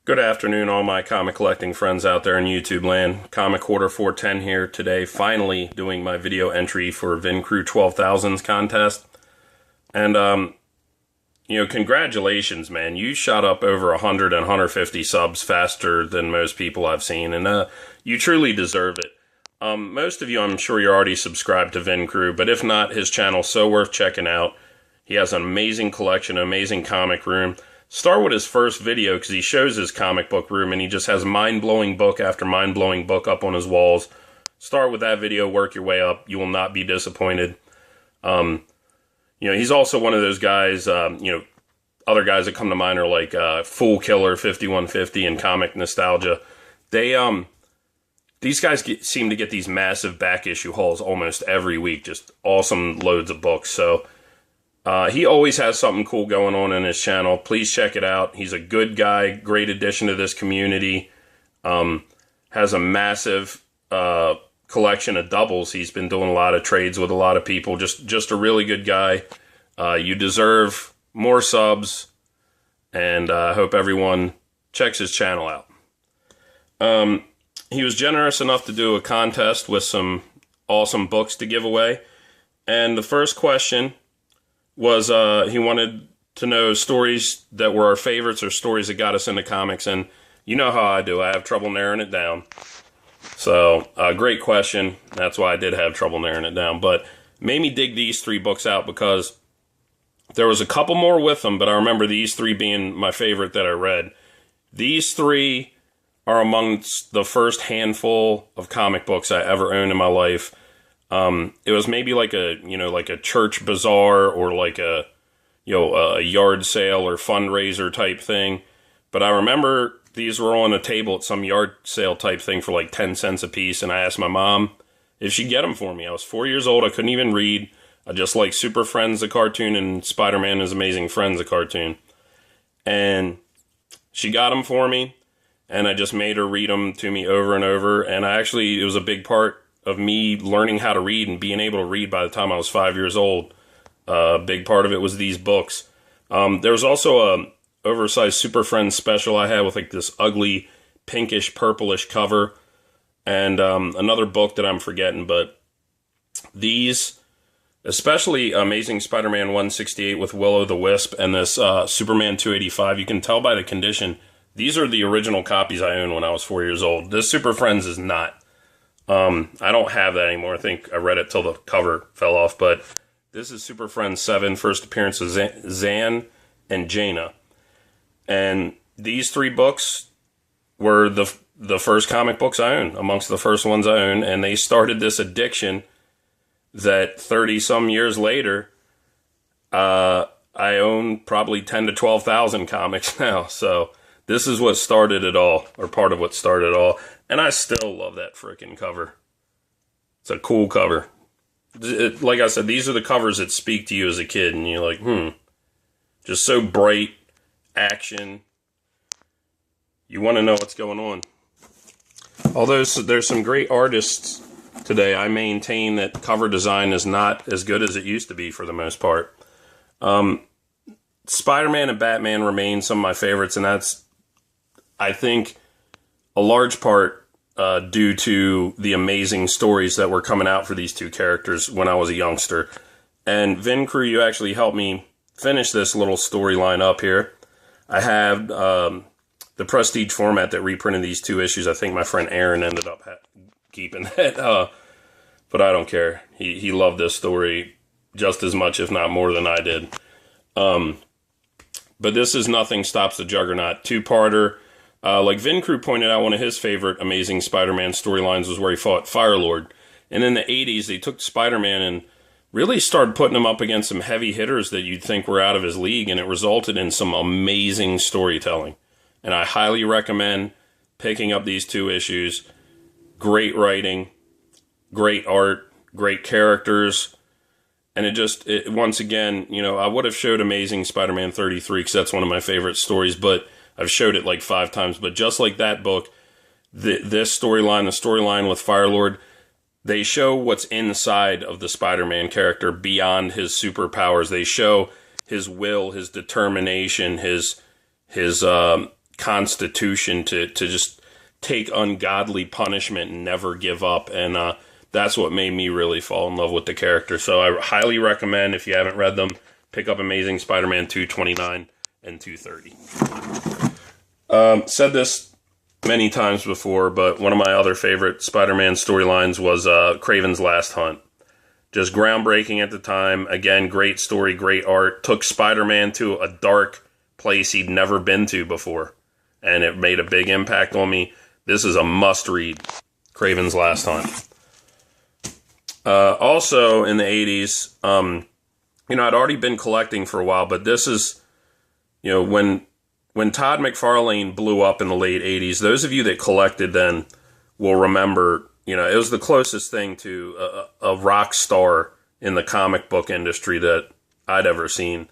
Good afternoon, all my comic collecting friends out there in YouTube land. Comic Hoarder 410 here today, finally doing my video entry for Vincru12000's contest. And, congratulations, man. You shot up over 100 and 150 subs faster than most people I've seen, and you truly deserve it. Most of you, I'm sure you're already subscribed to Vincru, but if not, his channel's so worth checking out. He has an amazing collection, an amazing comic room. Start with his first video because he shows his comic book room and he just has mind-blowing book after mind-blowing book up on his walls. Start with that video, work your way up. You will not be disappointed. He's also one of those guys, other guys that come to mind are like Fool Killer 5150 and Comic Nostalgia. These guys seem to get these massive back issue hauls almost every week, just awesome loads of books. So he always has something cool going on in his channel. Please check it out. He's a good guy, great addition to this community. Has a massive collection of doubles. He's been doing a lot of trades with a lot of people. Just a really good guy. You deserve more subs, and I hope everyone checks his channel out. He was generous enough to do a contest with some awesome books to give away. And the first question was he wanted to know stories that were our favorites or stories that got us into comics. And you know how I do. I have trouble narrowing it down. So, great question. That's why I did have trouble narrowing it down. But made me dig these three books out because there was a couple more with them, but I remember these three being my favorite that I read. These three are amongst the first handful of comic books I ever owned in my life. It was maybe like a church bazaar or like a yard sale or fundraiser type thing. But I remember these were on a table at some yard sale type thing for like 10 cents a piece. And I asked my mom if she'd get them for me. I was 4 years old. I couldn't even read. I just like Super Friends, the cartoon, and Spider-Man and His Amazing Friends, the cartoon. And she got them for me. And I just made her read them to me over and over. And it was a big part of me learning how to read and being able to read by the time I was 5 years old. A big part of it was these books. There was also a oversized Super Friends special I had with like this ugly pinkish purplish cover. And another book that I'm forgetting, but these, especially Amazing Spider-Man 168 with Will-O-the-Wisp and this Superman 285, you can tell by the condition, these are the original copies I owned when I was 4 years old. This Super Friends is not. I don't have that anymore. I think I read it till the cover fell off, but this is Super Friends 7, first appearance of Zan and Jaina. And these three books were the first comic books I owned, amongst the first ones I owned, and they started this addiction that 30-some years later, I own probably 10 to 12,000 comics now. So this is what started it all, or part of what started it all. And I still love that frickin' cover. It's a cool cover. Like I said, these are the covers that speak to you as a kid, and you're like, just so bright, action. You want to know what's going on. Although there's some great artists today, I maintain that cover design is not as good as it used to be for the most part. Spider-Man and Batman remain some of my favorites, and that's, I think, a large part due to the amazing stories that were coming out for these two characters when I was a youngster. And Vincru, you actually helped me finish this little storyline up here. I have the Prestige format that reprinted these two issues. I think my friend Aaron ended up keeping that, but I don't care. He loved this story just as much, if not more, than I did. But this is Nothing Stops the Juggernaut, two-parter. Like Vincru pointed out, one of his favorite Amazing Spider-Man storylines was where he fought Firelord. And in the 80s, they took Spider-Man and really started putting him up against some heavy hitters that you'd think were out of his league, and it resulted in some amazing storytelling. And I highly recommend picking up these two issues. Great writing, great art, great characters. And it once again, I would have showed Amazing Spider-Man 33 because that's one of my favorite stories, but I've showed it like 5 times. But just like that book, this storyline, the storyline with Firelord, they show what's inside of the Spider-Man character beyond his superpowers. They show his will, his determination, his constitution to just take ungodly punishment and never give up. And that's what made me really fall in love with the character. So I highly recommend, if you haven't read them, pick up Amazing Spider-Man 229 and 230. Said this many times before, but one of my other favorite Spider-Man storylines was Kraven's Last Hunt. Just groundbreaking at the time. Again, great story, great art. Took Spider-Man to a dark place he'd never been to before. And it made a big impact on me. This is a must-read, Kraven's Last Hunt. Also, in the 80s, I'd already been collecting for a while, but this is, when Todd McFarlane blew up in the late 80s, those of you that collected then will remember, it was the closest thing to a rock star in the comic book industry that I'd ever seen.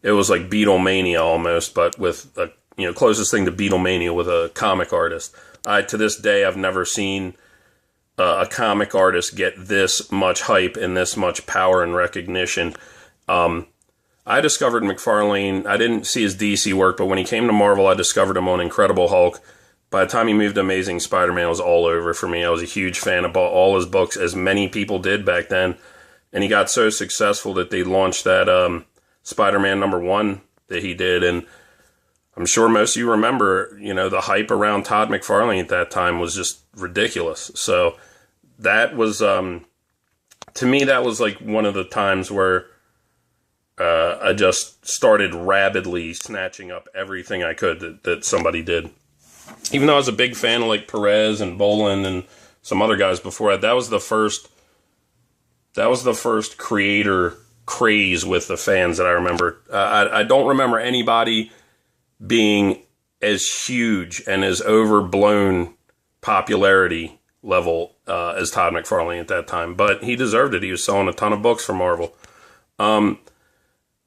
It was like Beatlemania almost, but with closest thing to Beatlemania with a comic artist. To this day, I've never seen a comic artist get this much hype and this much power and recognition. I discovered McFarlane. I didn't see his DC work, but when he came to Marvel, I discovered him on Incredible Hulk. By the time he moved to Amazing Spider-Man, it was all over for me. I was a huge fan. I bought all his books, as many people did back then. And he got so successful that they launched that Spider-Man #1 that he did. And I'm sure most of you remember, the hype around Todd McFarlane at that time was just ridiculous. So that was, to me, that was like one of the times where I just started rabidly snatching up everything I could that somebody did. Even though I was a big fan of like Perez and Boland and some other guys before that was the first creator craze with the fans that I remember. I don't remember anybody being as huge and as overblown popularity level as Todd McFarlane at that time, but he deserved it. He was selling a ton of books for Marvel.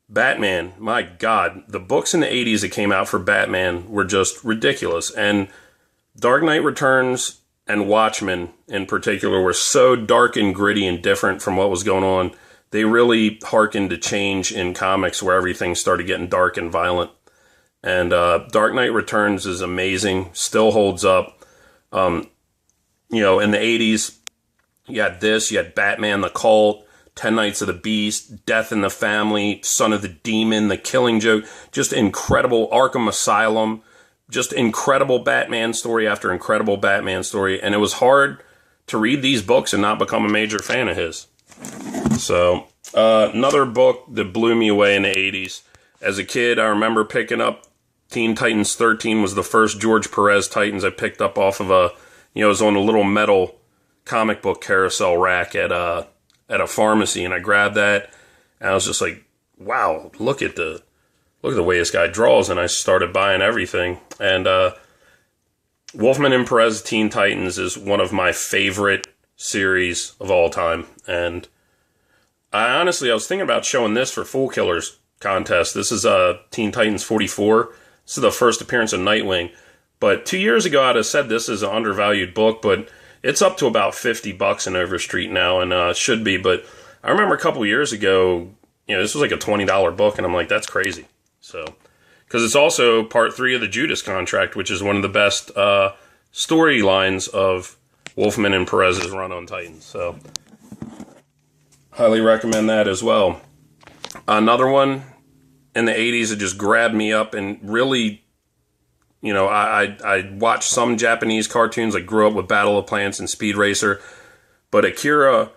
Batman, my God, the books in the 80s that came out for Batman were just ridiculous. And Dark Knight Returns and Watchmen in particular were so dark and gritty and different from what was going on. They really hearkened to change in comics where everything started getting dark and violent. And Dark Knight Returns is amazing, still holds up. In the 80s, you had this, you had Batman, the Cult, 10 Nights of the Beast, Death in the Family, Son of the Demon, The Killing Joke, just incredible. Arkham Asylum, just incredible Batman story after incredible Batman story. And it was hard to read these books and not become a major fan of his. So, another book that blew me away in the 80s. As a kid, I remember picking up Teen Titans 13 was the first George Perez Titans I picked up off of it was on a little metal comic book carousel rack at a pharmacy, and I grabbed that, and I was just like, wow, look at the way this guy draws, and I started buying everything. And Wolfman and Perez Teen Titans is one of my favorite series of all time, and I was thinking about showing this for Fool Killers contest. This is Teen Titans 44. This is the first appearance of Nightwing, but 2 years ago I'd have said this is an undervalued book, but it's up to about $50 in Overstreet now, and should be. But I remember a couple years ago, this was like a $20 book, and I'm like, that's crazy. So, because it's also part 3 of the Judas Contract, which is one of the best storylines of Wolfman and Perez's run on Titans. So, highly recommend that as well. Another one in the 80s that just grabbed me up and really. I watched some Japanese cartoons. I grew up with Battle of Planets and Speed Racer. But Akira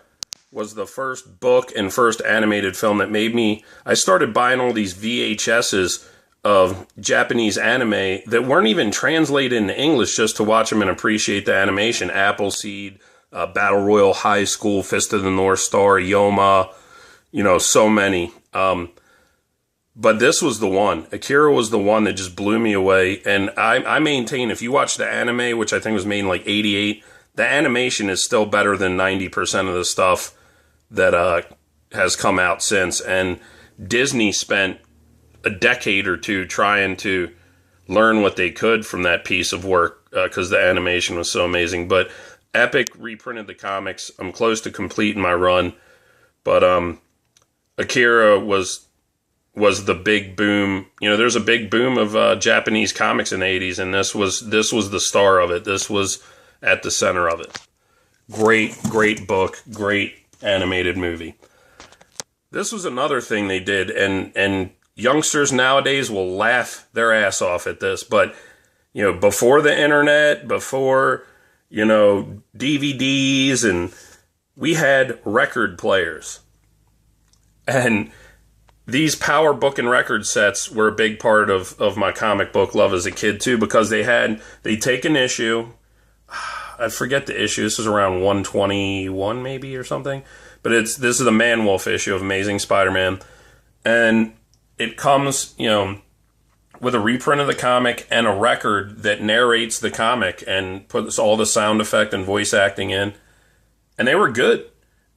was the first book and first animated film that made me... I started buying all these VHSs of Japanese anime that weren't even translated into English just to watch them and appreciate the animation. Appleseed, Battle Royal High School, Fist of the North Star, Yoma, so many. But this was the one. Akira was the one that just blew me away. And I maintain, if you watch the anime, which I think was made in like 88, the animation is still better than 90% of the stuff that has come out since. And Disney spent a decade or two trying to learn what they could from that piece of work because the animation was so amazing. But Epic reprinted the comics. I'm close to completing my run. But Akira was was the big boom. You know, there's a big boom of Japanese comics in the 80s, and this was the star of it. This was at the center of it. Great book, great animated movie. This was another thing they did, and youngsters nowadays will laugh their ass off at this, but, you know, before the internet, before, you know, DVDs, and we had record players. And these power book and record sets were a big part of my comic book love as a kid too, because they'd take an issue. I forget the issue. This was around 121 maybe or something. But this is the Man Wolf issue of Amazing Spider-Man. And it comes, you know, with a reprint of the comic and a record that narrates the comic and puts all the sound effect and voice acting in. And they were good.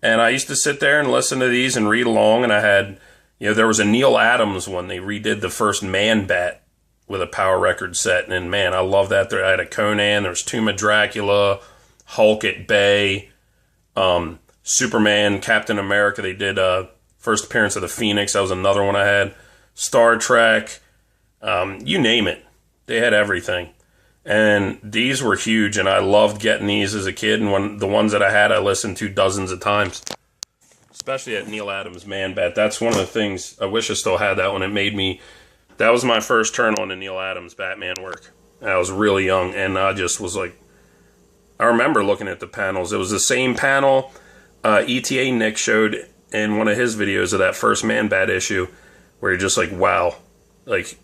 And I used to sit there and listen to these and read along, and I had, you know, there was a Neil Adams one. They redid the first Man-Bat with a power record set, and man, I love that. I had a Conan, there was Tomb of Dracula, Hulk at Bay, Superman, Captain America. They did first appearance of the Phoenix. That was another one I had. Star Trek, you name it. They had everything. And these were huge, and I loved getting these as a kid, and the ones that I had, I listened to dozens of times. Especially at Neil Adams' Man-Bat. That's one of the things, I wish I still had that one. It made me, that was my first turn on to Neil Adams' Batman work. And I was really young, and I just was like, I remember looking at the panels. It was the same panel ETA Nick showed in one of his videos of that first Man-Bat issue, where you're just like, wow. Like,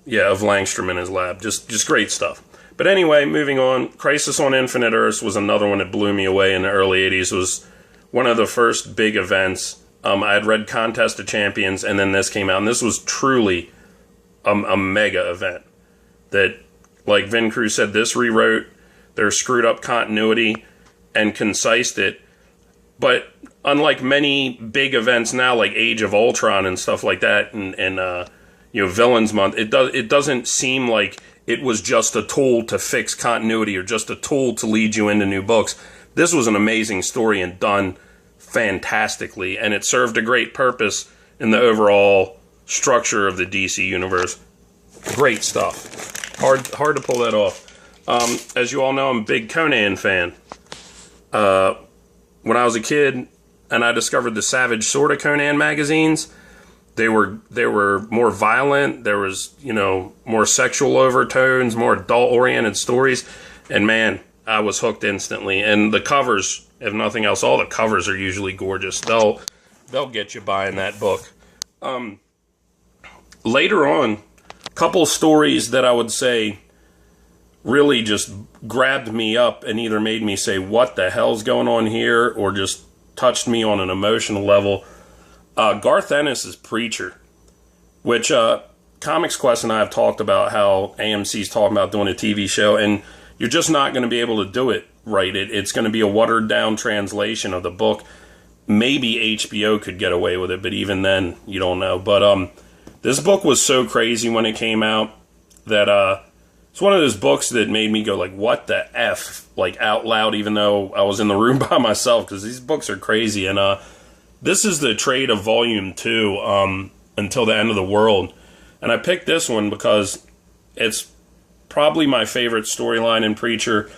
yeah, of Langstrom in his lab. Just great stuff. But anyway, moving on. Crisis on Infinite Earths was another one that blew me away in the early 80s. It was one of the first big events. I had read Contest of Champions, and then this came out. And this was truly a mega event. That, like Vincru said, this rewrote their screwed up continuity and concised it. But unlike many big events now, like Age of Ultron and stuff like that, and you know, Villains Month, it doesn't seem like it was just a tool to fix continuity or just a tool to lead you into new books. This was an amazing story and done fantastically, and it served a great purpose in the overall structure of the DC universe. Great stuff. Hard to pull that off. As you all know, I'm a big Conan fan. When I was a kid and I discovered the Savage Sword of Conan magazines, they were more violent. There was, you know, more sexual overtones, more adult-oriented stories. And man, I was hooked instantly. And the covers, if nothing else, all the covers are usually gorgeous. They'll get you buying that book. Later on, a couple stories that I would say really just grabbed me up and either made me say, what the hell's going on here? Or just touched me on an emotional level. Garth Ennis' Preacher, which ComixQuest and I have talked about how AMC's talking about doing a TV show, and you're just not going to be able to do it right. It's going to be a watered-down translation of the book. Maybe HBO could get away with it, but even then, you don't know. But this book was so crazy when it came out that it's one of those books that made me go like, what the F, like out loud, even though I was in the room by myself, because these books are crazy. And this is the trade of Volume 2, Until the End of the World. And I picked this one because it's probably my favorite storyline in Preacher,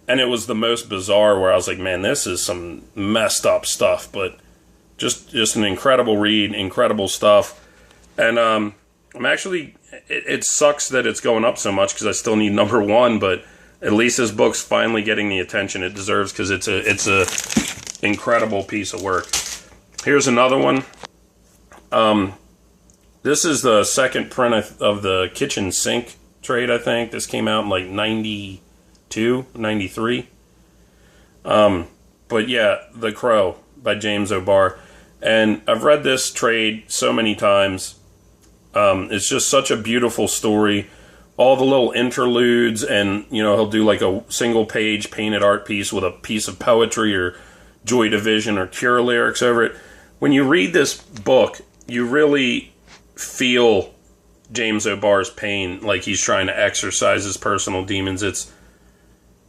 and it was the most bizarre, where I was like, man, this is some messed up stuff, but just an incredible read, incredible stuff. And I'm actually, it sucks that it's going up so much, because I still need #1, but at least this book's finally getting the attention it deserves, because it's a incredible piece of work. Here's another one. This is the second print of the kitchen sink trade, I think. This came out in like 92, 93. But yeah, The Crow by James O'Barr. And I've read this trade so many times. It's just such a beautiful story. All the little interludes, and, you know, he'll do like a single page painted art piece with a piece of poetry or Joy Division or Cure lyrics over it. When you read this book, you really feel James O'Barr's pain, like he's trying to exorcise his personal demons. It's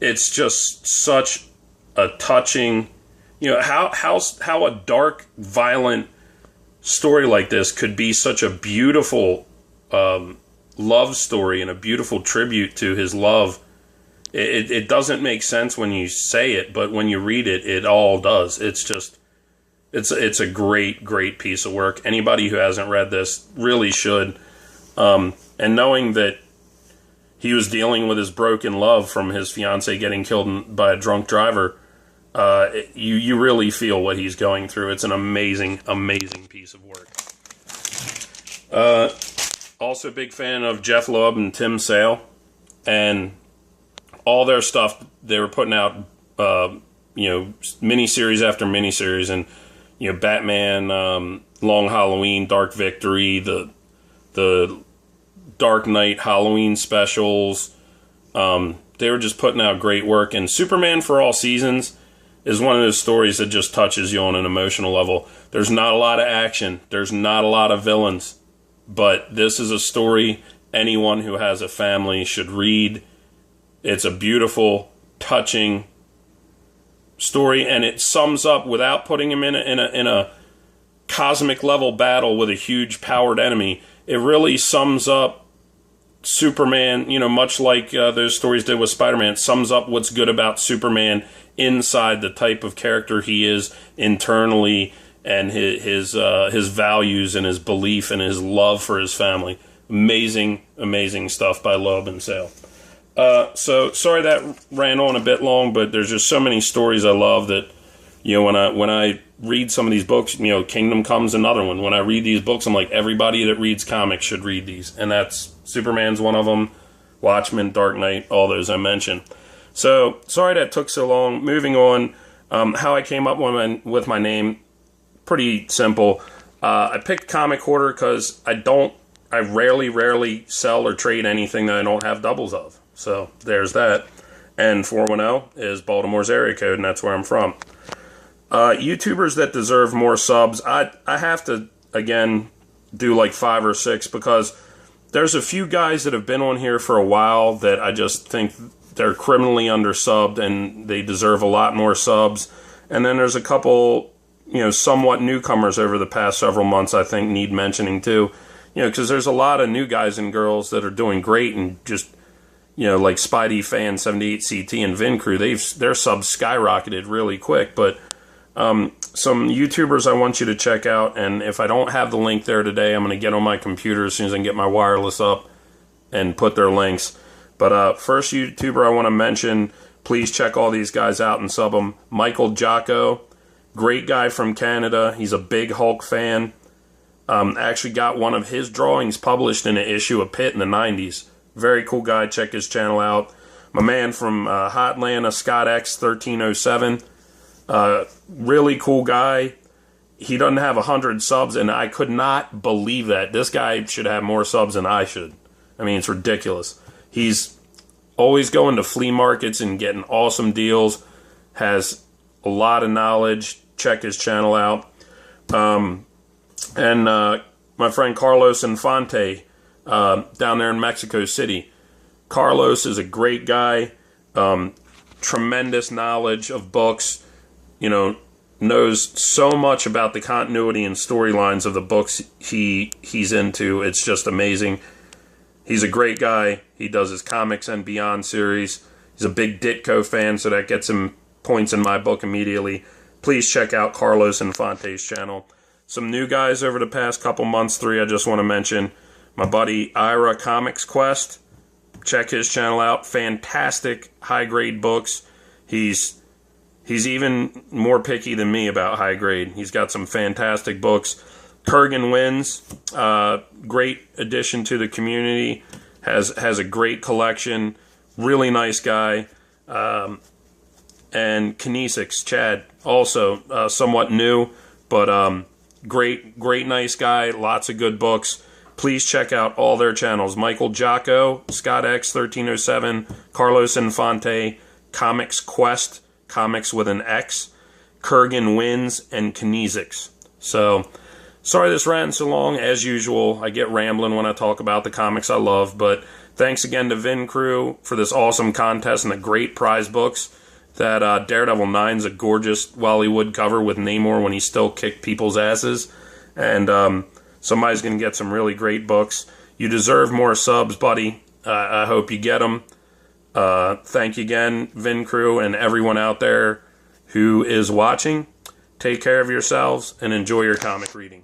just such a touching, you know, how a dark, violent story like this could be such a beautiful love story and a beautiful tribute to his love. It doesn't make sense when you say it, but when you read it, it all does. It's just, it's a great piece of work. Anybody who hasn't read this really should. And knowing that he was dealing with his broken love from his fiance getting killed by a drunk driver, you really feel what he's going through. It's an amazing piece of work. Also, big fan of Jeff Loeb and Tim Sale, and all their stuff. They were putting out, miniseries after miniseries, and Batman, Long Halloween, Dark Victory, the Dark Knight Halloween specials. They were just putting out great work, and Superman for All Seasons is one of those stories that just touches you on an emotional level. There's not a lot of action. There's not a lot of villains. But this is a story anyone who has a family should read. It's a beautiful, touching story, and it sums up, without putting him in a cosmic level battle with a huge powered enemy, it really sums up Superman, much like those stories did with Spider-Man. It sums up what's good about Superman inside, the type of character he is internally, and his values and his belief and his love for his family. Amazing stuff by Loeb and Sale. So sorry that ran on a bit long, but there's just so many stories I love that, when I read some of these books, Kingdom Come's another one. When I read these books, I'm like, everybody that reads comics should read these. And that's, Superman's one of them, Watchmen, Dark Knight, all those I mentioned. So, sorry that took so long. Moving on, how I came up with my name, pretty simple. I picked Comic Hoarder because I rarely sell or trade anything that I don't have doubles of. So, there's that. And 410 is Baltimore's area code, and that's where I'm from. YouTubers that deserve more subs, I have to, again, do like 5 or 6, because there's a few guys that have been on here for a while that I just think they're criminally undersubbed and they deserve a lot more subs. And then there's a couple, somewhat newcomers over the past several months I think need mentioning too. Because there's a lot of new guys and girls that are doing great, and just, like Spidey Fan 78CT and Vincru, their subs skyrocketed really quick. But some YouTubers I want you to check out, and if I don't have the link there today, I'm going to get on my computer as soon as I can get my wireless up and put their links. But first YouTuber I want to mention, please check all these guys out and sub them. Michael Jocko, great guy from Canada. He's a big Hulk fan. Actually got one of his drawings published in an issue of Pitt in the 90s. Very cool guy. Check his channel out. My man from Hotlanta, Scott X 1307. Really cool guy. He doesn't have 100 subs, and I could not believe that. This guy should have more subs than I should. I mean, it's ridiculous. He's always going to flea markets and getting awesome deals. Has a lot of knowledge. Check his channel out. And my friend Carlos Infante down there in Mexico City. Carlos is a great guy. Tremendous knowledge of books. Knows so much about the continuity and storylines of the books he's into. It's just amazing. He's a great guy. He does his Comics and Beyond series. He's a big Ditko fan, so that gets him points in my book immediately. Please check out Carlos Infante's channel. Some new guys over the past couple months, 3 I just want to mention. My buddy Ira ComixQuest. Check his channel out. Fantastic high-grade books. He's even more picky than me about high grade. He's got some fantastic books. KurganWins, great addition to the community. Has a great collection. Really nice guy. And Kinesicz, Chad, also somewhat new, but great nice guy. Lots of good books. Please check out all their channels. Michael Jocko, Scott X 1307, Carlos Infante, ComixQuest, Comics with an X, KurganWins, and Kinesicz. So, sorry this ran so long. As usual, I get rambling when I talk about the comics I love, but thanks again to Vincru for this awesome contest and the great prize books. That Daredevil 9's a gorgeous Wally Wood cover with Namor when he still kicked people's asses. and somebody's going to get some really great books. You deserve more subs, buddy. I hope you get them. Thank you again, Vincru, and everyone out there who is watching. Take care of yourselves and enjoy your comic reading.